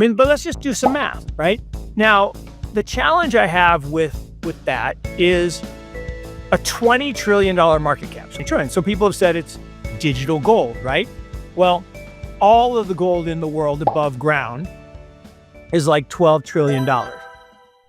mean, but let's just do some math, right? Now, the challenge I have with that is a $20 trillion market cap. So people have said it's digital gold, right? Well, all of the gold in the world above ground is like $12 trillion.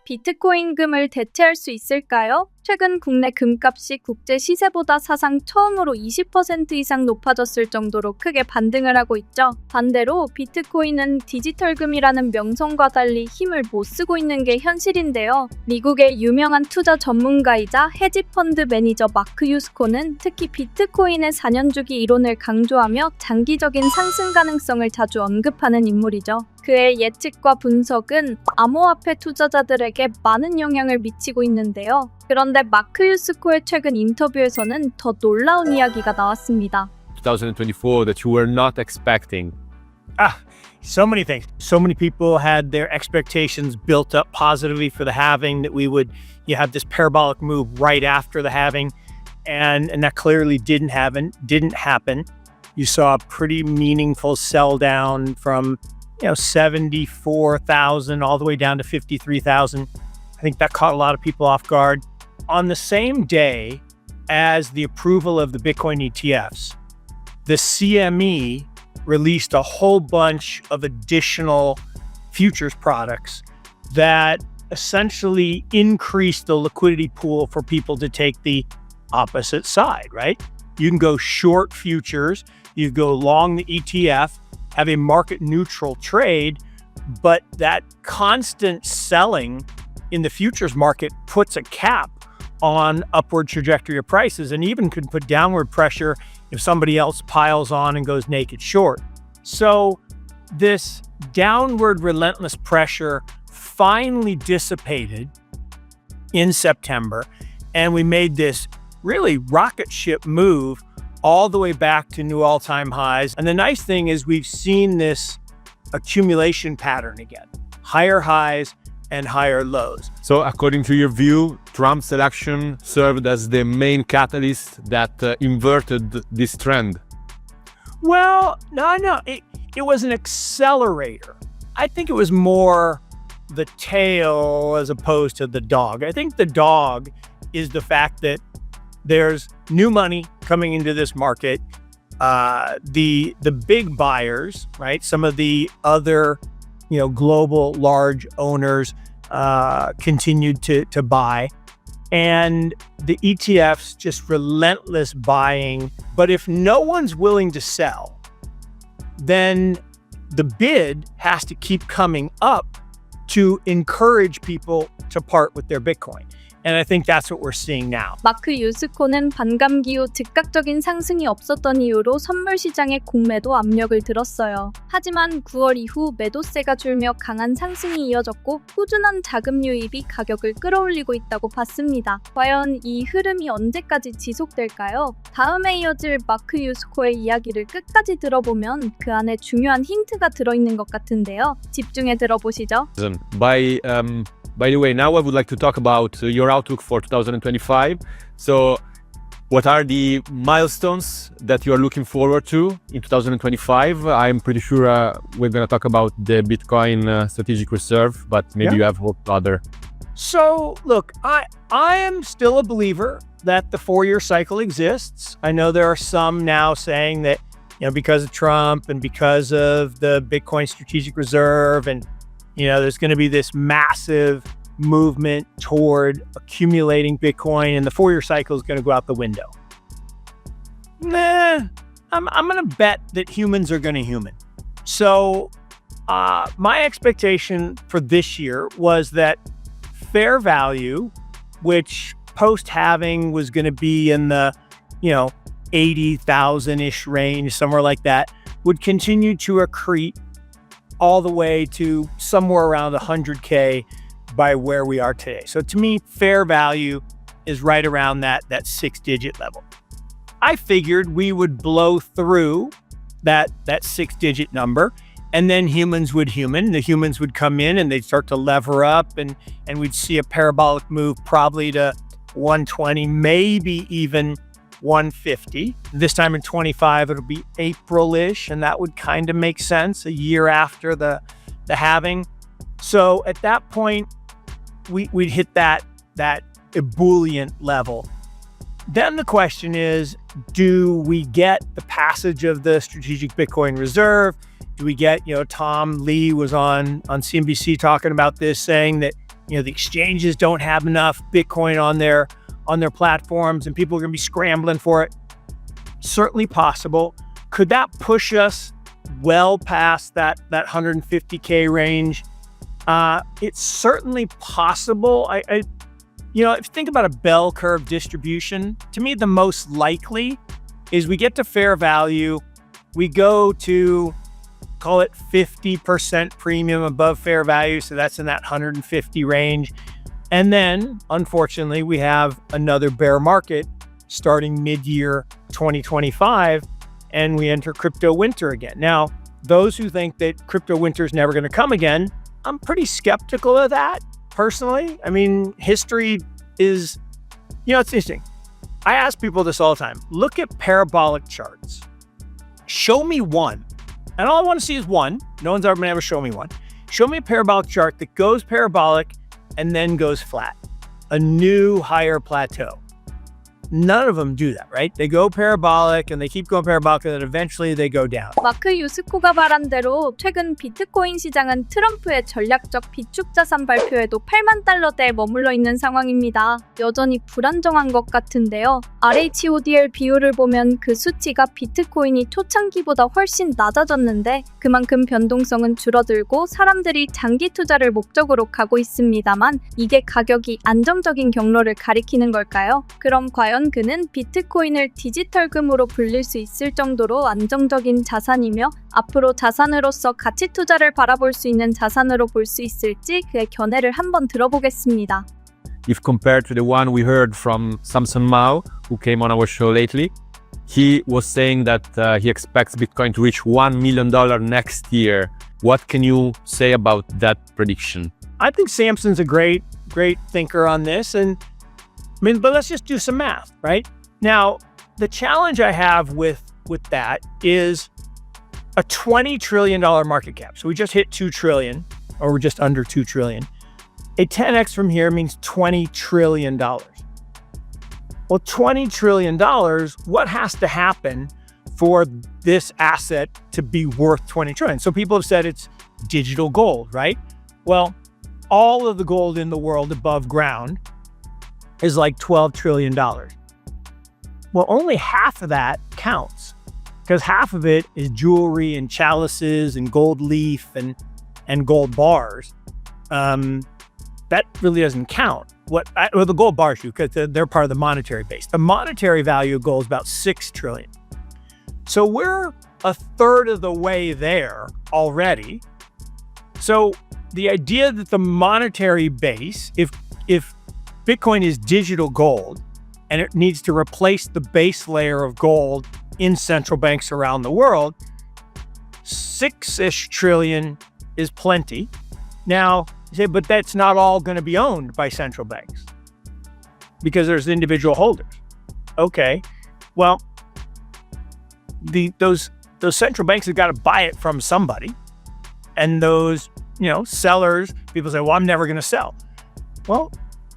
비트코인금을 대체할 수 있을까요? 최근 국내 금값이 국제 시세보다 사상 처음으로 20% 이상 높아졌을 정도로 크게 반등을 하고 있죠. 반대로 비트코인은 디지털금이라는 명성과 달리 힘을 못 쓰고 있는 게 현실인데요. 미국의 유명한 투자 전문가이자 헤지펀드 매니저 마크유스코는 특히 비트코인의 4년 주기 이론을 강조하며 장기적인 상승 가능성을 자주 언급하는 인물이죠. 그의 예측과 분석은 암호화폐 투자자들에게 많은 영향을 미치고 있는데요. 그런데 마크유스코의 최근 인터뷰에서는 더 놀라운 이야기가 나왔습니다. 2024 that you were not expecting? So many things. So many people had their expectations built up positively for the halving, that you have this parabolic move right after the halving, and that clearly didn't happen. You saw a pretty meaningful sell down from 74,000 all the way down to 53,000. I think that caught a lot of people off guard. On the same day as the approval of the Bitcoin ETFs, the CME released a whole bunch of additional futures products that essentially increased the liquidity pool for people to take the opposite side, right? You can go short futures, you go long the ETF, have a market neutral trade, but that constant selling in the futures market puts a cap on upward trajectory of prices, and even could put downward pressure if somebody else piles on and goes naked short. So this downward relentless pressure finally dissipated in September, and we made this really rocket ship move all the way back to new all-time highs. And the nice thing is we've seen this accumulation pattern again, higher highs and higher lows. So according to your view, Trump's election served as the main catalyst that inverted this trend? Well, no, it was an accelerator. I think it was more the tail as opposed to the dog. I think the dog is the fact that there's new money coming into this market. The big buyers, right? Some of the other, global large owners continued to buy, and the ETFs just relentless buying. But if no one's willing to sell, then the bid has to keep coming up to encourage people to part with their Bitcoin. And I think that's what we're seeing now. 마크유스코는 반감기 후 즉각적인 상승이 없었던 이유로 선물 시장에 공매도 압력을 들었어요. 하지만 9월 이후 매도세가 줄며 강한 상승이 이어졌고 꾸준한 자금 유입이 가격을 끌어올리고 있다고 봤습니다. 과연 이 흐름이 언제까지 지속될까요? 다음에 이어질 마크유스코의 이야기를 끝까지 들어보면 그 안에 중요한 힌트가 들어있는 것 같은데요. 집중해 들어보시죠. By the way, now I would like to talk about your outlook for 2025. So what are the milestones that you are looking forward to in 2025? I'm pretty sure we're going to talk about the Bitcoin strategic reserve, but maybe you have other. So look, I am still a believer that the 4-year cycle exists. I know there are some now saying that, because of Trump and because of the Bitcoin strategic reserve, and there's going to be this massive movement toward accumulating Bitcoin, and the 4-year cycle is going to go out the window. I'm going to bet that humans are going to human. So my expectation for this year was that fair value, which post-halving was going to be in the 80,000-ish range, somewhere like that, would continue to accrete all the way to somewhere around 100K by where we are today. So to me, fair value is right around that 6-digit level. I figured we would blow through that 6-digit number, and then humans would human. The humans would come in and they'd start to lever up, and we'd see a parabolic move probably to 120, maybe even 150. This time in 25, it'll be April-ish, and that would kind of make sense, a year after the the halving. So at that point, we'd hit that ebullient level. Then the question is, do we get the passage of the strategic Bitcoin reserve? Do we get, Tom Lee was on CNBC talking about this, saying that, the exchanges don't have enough Bitcoin on their platforms and people are going to be scrambling for it. Certainly possible. Could that push us well past that 150K range? It's certainly possible. If you think about a bell curve distribution, to me, the most likely is we get to fair value. We go to, call it 50% premium above fair value. So that's in that 150 range. And then, unfortunately, we have another bear market starting mid-year 2025, and we enter crypto winter again. Now, those who think that crypto winter is never going to come again, I'm pretty skeptical of that, personally. I mean, history is, it's interesting. I ask people this all the time. Look at parabolic charts. Show me one. And all I want to see is one. No one's ever been able to show me one. Show me a parabolic chart that goes parabolic and then goes flat. A new higher plateau. None of them do that, right? They go parabolic and they keep going parabolic and then eventually they go down. 마크유스코가 말한 대로 최근 비트코인 시장은 트럼프의 전략적 비축 자산 발표에도 8만 달러대에 머물러 있는 상황입니다. 여전히 불안정한 것 같은데요. RHODL 비율을 보면 그 수치가 비트코인이 초창기보다 훨씬 낮아졌는데 그만큼 변동성은 줄어들고 사람들이 장기 투자를 목적으로 가고 있습니다만 이게 가격이 안정적인 경로를 가리키는 걸까요? 그럼 과연 그는 비트코인을 디지털금으로 불릴 수 있을 정도로 안정적인 자산이며 앞으로 자산으로서 가치 투자를 바라볼 수 있는 자산으로 볼 수 있을지 그의 견해를 한번 들어보겠습니다. If compared to the one we heard from Samson Mao, who came on our show lately, he was saying that he expects Bitcoin to reach $1 million next year. What can you say about that prediction? I think Samson's a great thinker on this. But let's just do some math, right? Now, the challenge I have with that is a $20 trillion market cap. So we just hit 2 trillion, or we're just under 2 trillion. A 10x from here means $20 trillion. Well, $20 trillion, what has to happen for this asset to be worth 20 trillion? So people have said it's digital gold, right? Well, all of the gold in the world above ground is like $12 trillion. Well, only half of that counts because half of it is jewelry and chalices and gold leaf and gold bars. That really doesn't count. Well, the gold bars do because they're part of the monetary base. The monetary value of gold is about 6 trillion. So we're a third of the way there already. So the idea that the monetary base, if Bitcoin is digital gold and it needs to replace the base layer of gold in central banks around the world, 6-ish trillion is plenty. Now, you say, but that's not all going to be owned by central banks because there's individual holders. Okay, well, those central banks have got to buy it from somebody. And those, sellers, people say, well, I'm never going to sell. Well,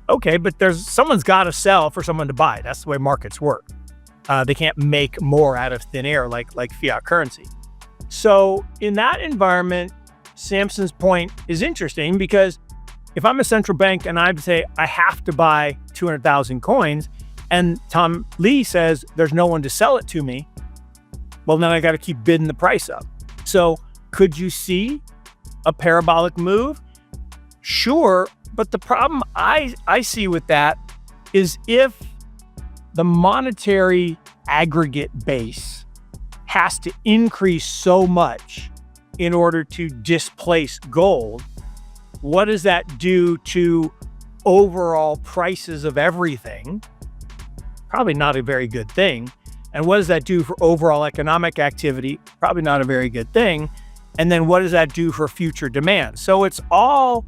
okay, but someone's got to sell for someone to buy. That's the way markets work. They can't make more out of thin air like fiat currency. So in that environment, Samson's point is interesting because if I'm a central bank and I say I have to buy 200,000 coins and Tom Lee says there's no one to sell it to me, well, then I got to keep bidding the price up. So could you see a parabolic move? Sure. But the problem I see with that is if the monetary aggregate base has to increase so much in order to displace gold, what does that do to overall prices of everything? Probably not a very good thing. And what does that do for overall economic activity? Probably not a very good thing. And then what does that do for future demand? So it's all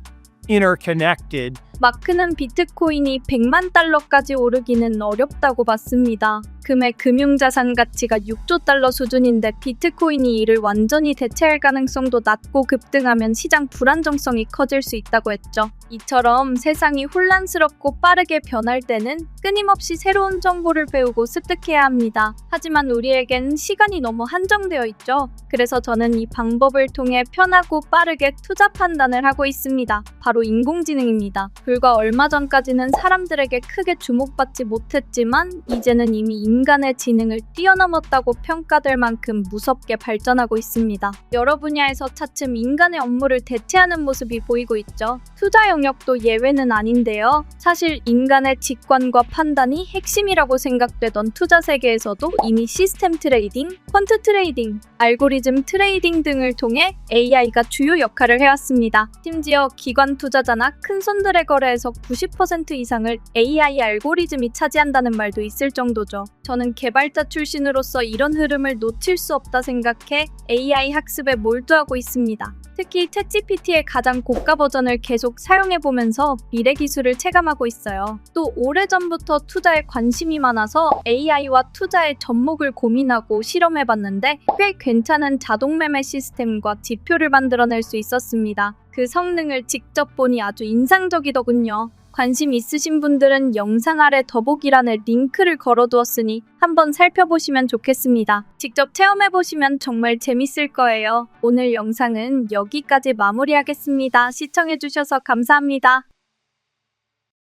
interconnected. 마크는 비트코인이 100만 달러까지 오르기는 어렵다고 봤습니다. 만큼의 금융자산 가치가 6조 달러 수준인데 비트코인이 이를 완전히 대체할 가능성도 낮고 급등하면 시장 불안정성이 커질 수 있다고 했죠. 이처럼 세상이 혼란스럽고 빠르게 변할 때는 끊임없이 새로운 정보를 배우고 습득해야 합니다. 하지만 우리에겐 시간이 너무 한정되어 있죠. 그래서 저는 이 방법을 통해 편하고 빠르게 투자 판단을 하고 있습니다. 바로 인공지능입니다. 불과 얼마 전까지는 사람들에게 크게 주목받지 못했지만 이제는 이미 인간의 지능을 뛰어넘었다고 평가될 만큼 무섭게 발전하고 있습니다. 여러 분야에서 차츰 인간의 업무를 대체하는 모습이 보이고 있죠. 투자 영역도 예외는 아닌데요. 사실 인간의 직관과 판단이 핵심이라고 생각되던 투자 세계에서도 이미 시스템 트레이딩, 퀀트 트레이딩, 알고리즘 트레이딩 등을 통해 AI가 주요 역할을 해왔습니다. 심지어 기관 투자자나 큰 손들의 거래에서 90% 이상을 AI 알고리즘이 차지한다는 말도 있을 정도죠. 저는 개발자 출신으로서 이런 흐름을 놓칠 수 없다 생각해 AI 학습에 몰두하고 있습니다. 특히 챗GPT의 가장 고가 버전을 계속 사용해보면서 미래 기술을 체감하고 있어요. 또 오래전부터 투자에 관심이 많아서 AI와 투자의 접목을 고민하고 실험해봤는데 꽤 괜찮은 자동 매매 시스템과 지표를 만들어낼 수 있었습니다. 그 성능을 직접 보니 아주 인상적이더군요. 관심 있으신 분들은 영상 아래 더보기란에 링크를 걸어두었으니 한번 살펴보시면 좋겠습니다. 직접 체험해보시면 정말 재밌을 거예요. 오늘 영상은 여기까지 마무리하겠습니다. 시청해주셔서 감사합니다.